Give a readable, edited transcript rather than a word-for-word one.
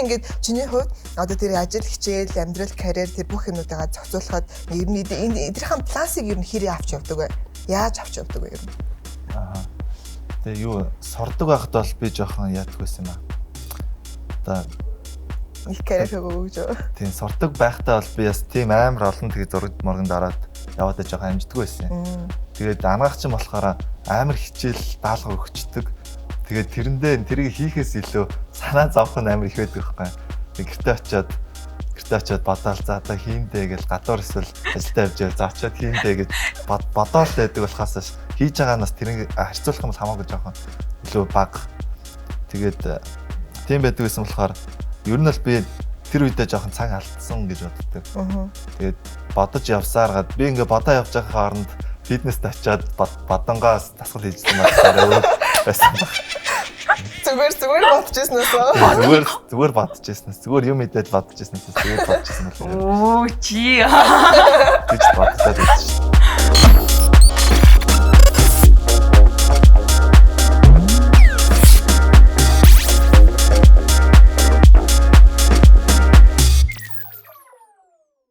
ингээд чиний хувьд одоо тэр ажил хичээл, амьдрал, карьер тэр бүх юмнуудаа зохицуулахад ер нь эдгээрхэн пласыг ер нь хэрэг авч явдаг вэ? Яаж авч явдаг вэ ер нь? Тэгээ юу сурдаг байхад бол би жоохон яадаг байсан юм аа. Одоо их карьер өгөөж. Тийм сурдаг байхдаа бол би бас тийм амар олон тэгээ зураг моргонд ороод яваад жоохон амждаг байсан. Тэгээд ангаахчин болохоор амар хичээл даалга өгчдөг. Тэгээд тэрэндээ тэрийг хийхээс илүү санаа зовх нь амар их байдаг байхгүй. Тэг гэртээ очиод бодоол за одоо хийндэ гэж гадуур эсвэл ажилдаа явж за очиод хийндэ гэж бодоол байдаг болохоос хийж байгаа нас тэрийг харьцуулах юм бол хамаагүй жоохон илүү бага. Тэгээд тийм байдаг гэсэн болохоор ер нь л би тэр үедээ жоохон цаг алдсан гэж боддог. Тэгээд бодож явсаар гад би ингээ бодоо явж байгаа хооронд фитнест очиод бодонгоос дасгал хийжсэн байна байсан баг. Зүгээр бодчихснаас. Зүгээр бодчихснаас. Зүгээр юм идэл бодчихснаас. Зүгээр бодчихсан бол. Оо чи. Гэж боддог байсан.